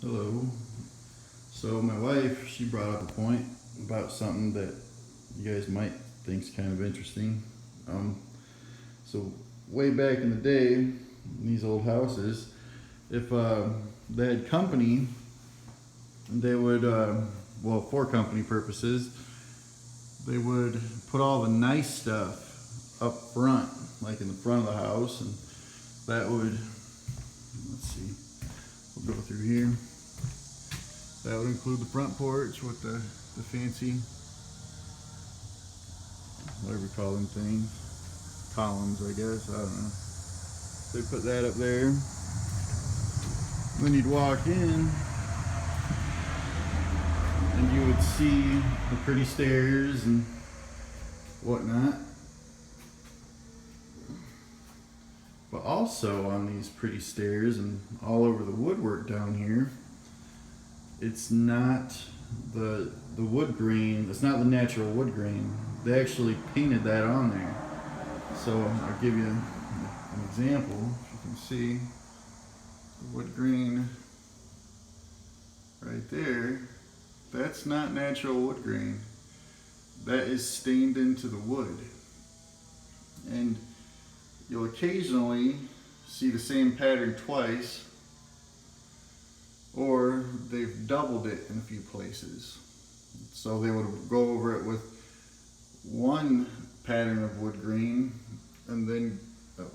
Hello. So my wife, she brought up a point about something that you guys might think's kind of interesting. So way back in the day, in these old houses, if they had company, they would, well, for company purposes, they would put all the nice stuff up front, like in the front of the house, and that would, let's see, we'll go through here. That would include the front porch with the fancy, whatever you call them things, columns, I guess, I don't know. They put that up there. Then you'd walk in and you would see the pretty stairs and whatnot. But also on these pretty stairs and all over the woodwork down here, it's not the wood grain, it's not the natural wood grain. They actually painted that on there. So I'll give you an example. If you can see the wood grain right there, that's not natural wood grain. That is stained into the wood. And you'll occasionally see the same pattern twice, or they've doubled it in a few places. So they would go over it with one pattern of wood grain and then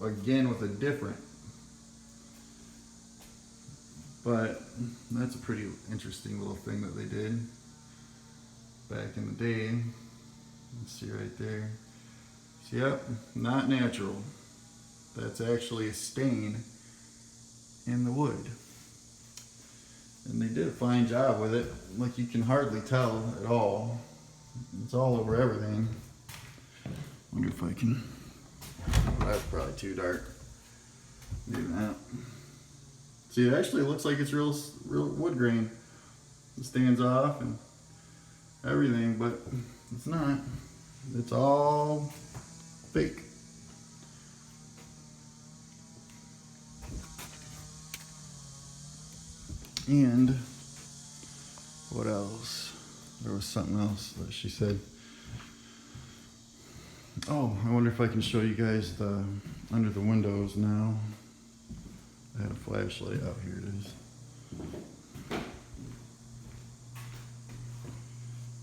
again with a different. But that's a pretty interesting little thing that they did back in the day. Let's see right there. So, yep, not natural. That's actually a stain in the wood. And they did a fine job with it. Like, you can hardly tell at all. It's all over everything. Wonder if I can. That's probably too dark. Maybe not. See, it actually looks like it's real wood grain. It stands off and everything, but it's not. It's all fake. And what else? There was something else that she said. Oh, I wonder if I can show you guys the under the windows now. I had a flashlight out. Here it is.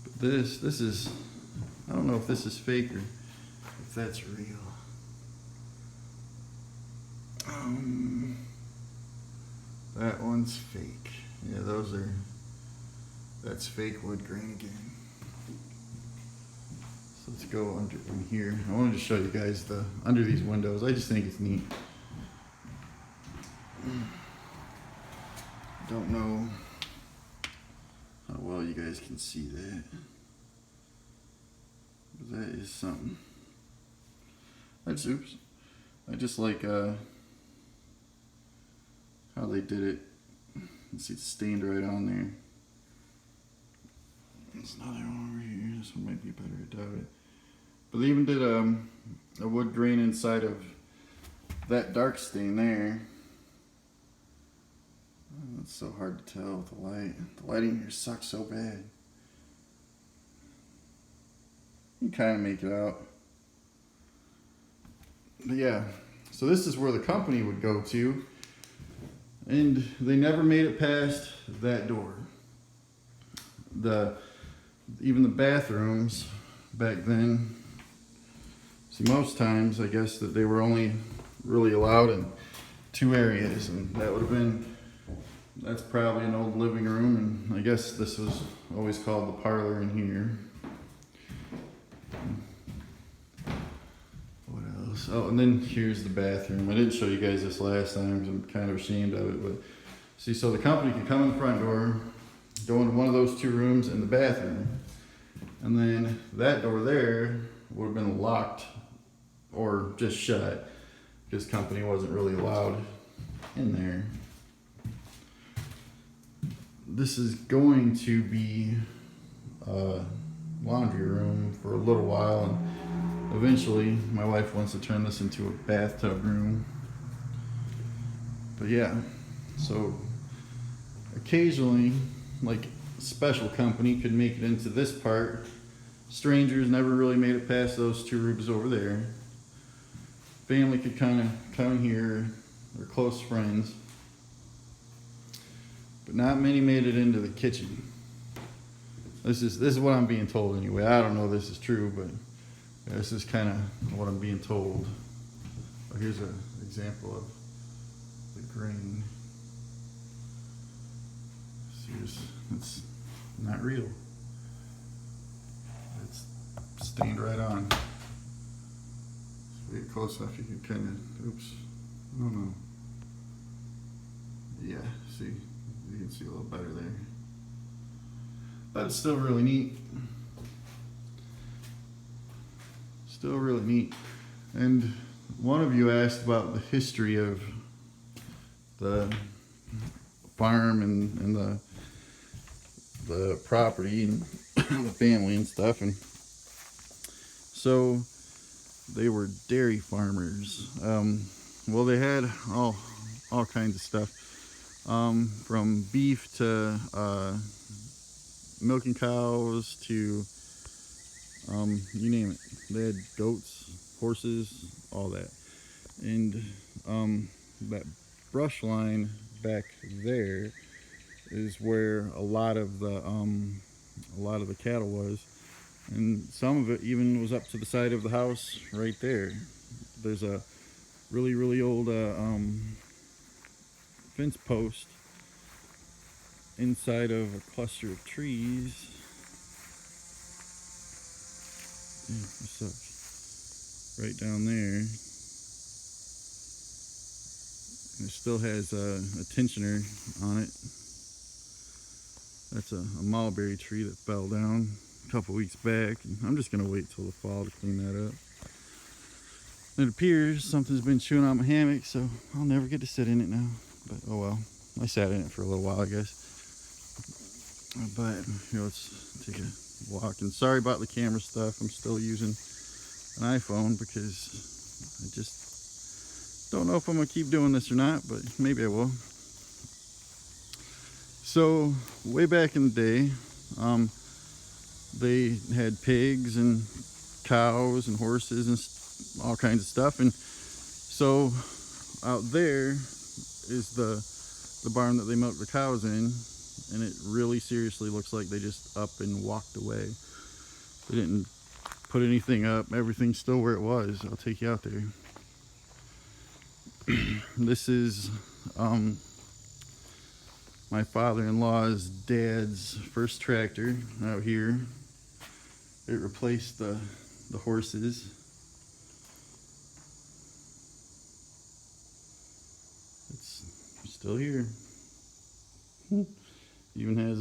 But this is, I don't know if this is fake or if that's real. That one's fake. Yeah, that's fake wood grain again. So let's go under in here. I wanted to show you guys the under these windows. I just think it's neat. Don't know how well you guys can see that. But that is something. That's oops. I just like how they did it. See, it's stained right on there. There's another one over here. This one might be better, I doubt it. But they even did a wood grain inside of that dark stain there. Oh, it's so hard to tell with the light. The lighting here sucks so bad. You can kind of make it out. But yeah, so this is where the company would go to. And they never made it past that door. Even the bathrooms back then, see, most times I guess that they were only really allowed in two areas, and that would have been, that's probably an old living room, and I guess this was always called the parlor in here. What else? Oh, and then here's the bathroom. I didn't show you guys this last time because I'm kind of ashamed of it, but see, so the company could come in the front door, go into one of those two rooms and the bathroom, and then that door there would have been locked or just shut because company wasn't really allowed in there. This is going to be a laundry room for a little while, and eventually my wife wants to turn this into a bathtub room. But yeah, so occasionally, like a special company could make it into this part. Strangers never really made it past those two rooms over there. Family could kind of come here, or close friends. But not many made it into the kitchen. This is what I'm being told anyway. I don't know if this is true, but this is kind of what I'm being told. Oh, here's an example of the grain. See, it's not real. It's stained right on. So if we get close enough, you can kind of, oops, I don't know. Yeah, see, you can see a little better there. But it's still really neat. Still really neat. And one of you asked about the history of the farm and the property and the family and stuff. And so they were dairy farmers. Well, they had all kinds of stuff, from beef to milking cows to you name it. They had goats, horses, all that. And that brush line back there is where a lot of the cattle was, and some of it even was up to the side of the house right there. There's a really old fence post inside of a cluster of trees. What's up? Right down there. And it still has a tensioner on it. That's a mulberry tree that fell down a couple weeks back. And I'm just gonna wait till the fall to clean that up. It appears something's been chewing on my hammock, so I'll never get to sit in it now. But oh well, I sat in it for a little while, I guess. But here, let's take a walk. And sorry about the camera stuff. I'm still using an iPhone because I just don't know if I'm gonna keep doing this or not, but maybe I will. So way back in the day, they had pigs and cows and horses and all kinds of stuff. And so out there is the barn that they milk the cows in, and it really seriously looks like they just up and walked away. They didn't put anything up. Everything's still where it was. I'll take you out there. This is my father-in-law's dad's first tractor out here. It replaced the horses. It's still here. Even has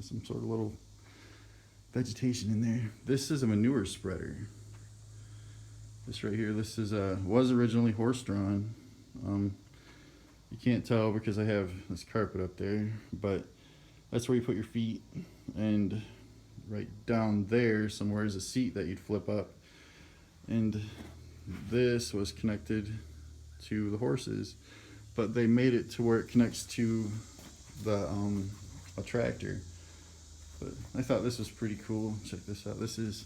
some sort of little vegetation in there. This is a manure spreader. This right here, this is was originally horse-drawn. You can't tell because I have this carpet up there, but that's where you put your feet, and right down there somewhere is a seat that you'd flip up, and this was connected to the horses, but they made it to where it connects to the a tractor. But I thought this was pretty cool. Check this out. It's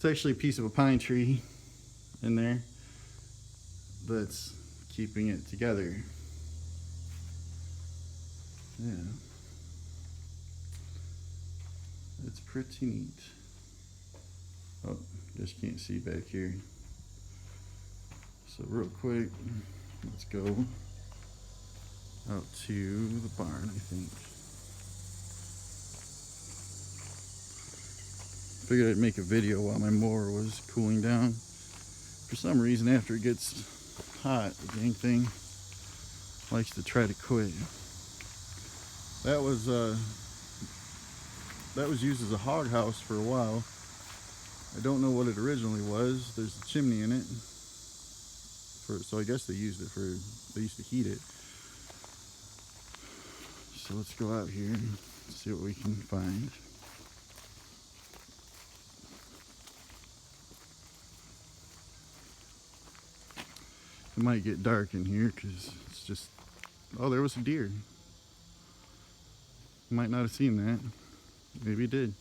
actually a piece of a pine tree in there that's keeping it together. Yeah, it's pretty neat. Oh, just can't see back here. So real quick, let's go out to the barn, I think. Figured I'd make a video while my mower was cooling down. For some reason, after it gets hot, the dang thing likes to try to quit. That was used as a hog house for a while. I don't know what it originally was. There's a chimney in it. So I guess they used to heat it. So let's go out here and see what we can find. It might get dark in here because it's just Oh, there was a deer. Might not have seen that. Maybe it did.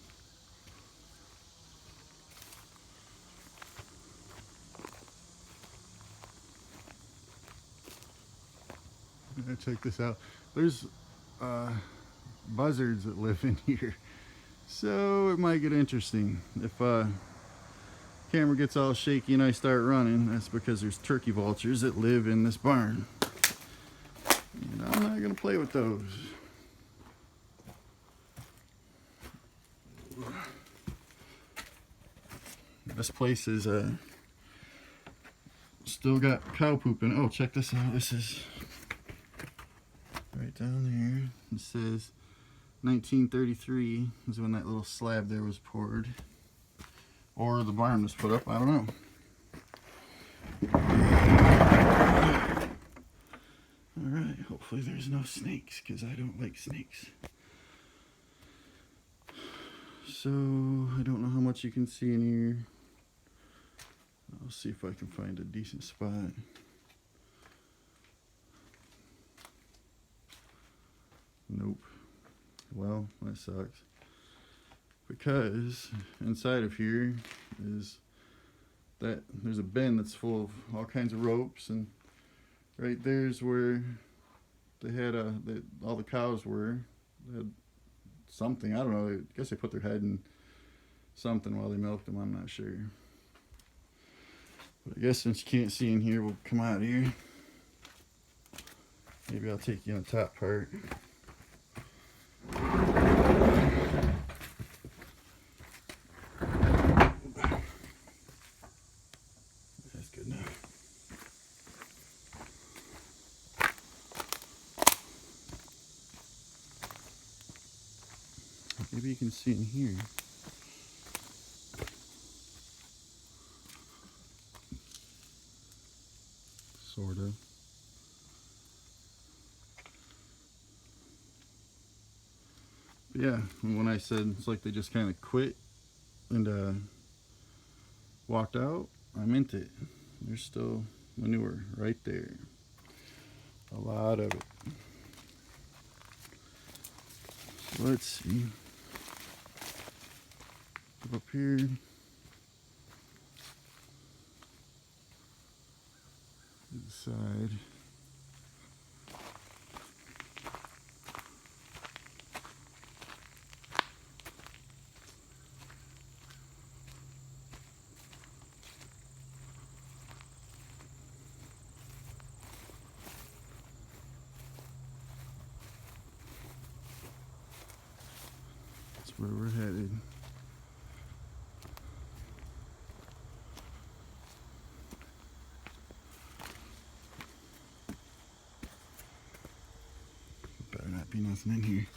Check this out. There's buzzards that live in here. So it might get interesting. If camera gets all shaky and I start running, that's because there's turkey vultures that live in this barn. And I'm not gonna play with those. This place is still got cow poop in it. Oh, check this out. This is right down there. It says 1933 is when that little slab there was poured. Or the barn was put up, I don't know. Alright, hopefully there's no snakes, because I don't like snakes. So, I don't know how much you can see in here. I'll see if I can find a decent spot. Nope. Well, that sucks. Because inside of here is that there's a bin that's full of all kinds of ropes, and right there's where they had all the cows were. They had something, I don't know, I guess they put their head in something while they milked them, I'm not sure. But I guess since you can't see in here, we'll come out here. Maybe I'll take you in the top part. That's good enough. Maybe you can see in here. Sort of. But yeah, when I said it's like they just kind of quit and walked out, I meant it. There's still manure right there. A lot of it. So let's see. Up here. To the side. That's where we're headed. Better not be nothing in here.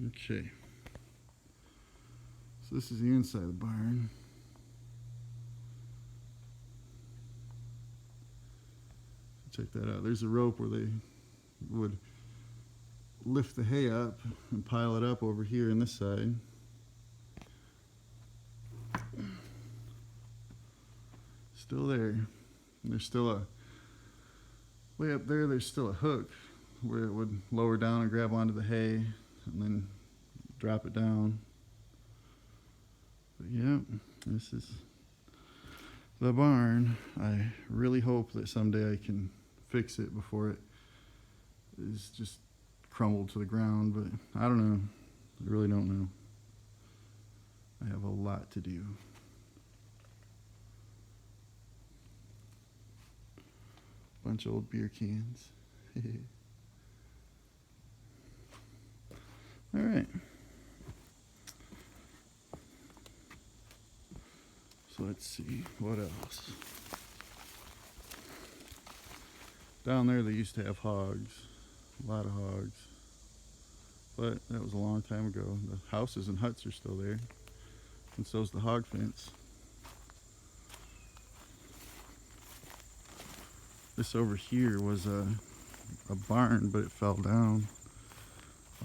Okay. So this is the inside of the barn. Check that out. There's a rope where they would lift the hay up and pile it up over here on this side. Still there. And there's still a way up there. There's still a hook where it would lower down and grab onto the hay and then drop it down. But yeah, this is the barn. I really hope that someday I can fix it before it is just crumbled to the ground, but I don't know. I really don't know. I have a lot to do. Bunch of old beer cans. All right. So let's see, what else? Down there they used to have hogs, a lot of hogs. But that was a long time ago. The houses and huts are still there. And so's the hog fence. This over here was a barn, but it fell down.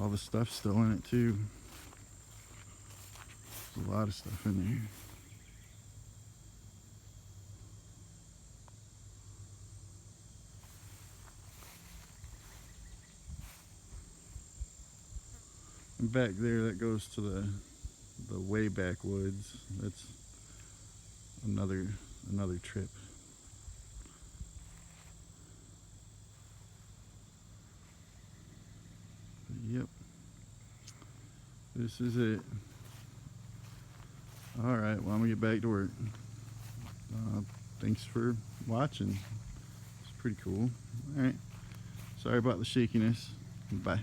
All the stuff's still in it too. There's a lot of stuff in there. And back there, that goes to the way backwoods. That's another trip. Yep. This is it. Alright, well, I'm gonna get back to work. Thanks for watching. It's pretty cool. Alright. Sorry about the shakiness. Bye.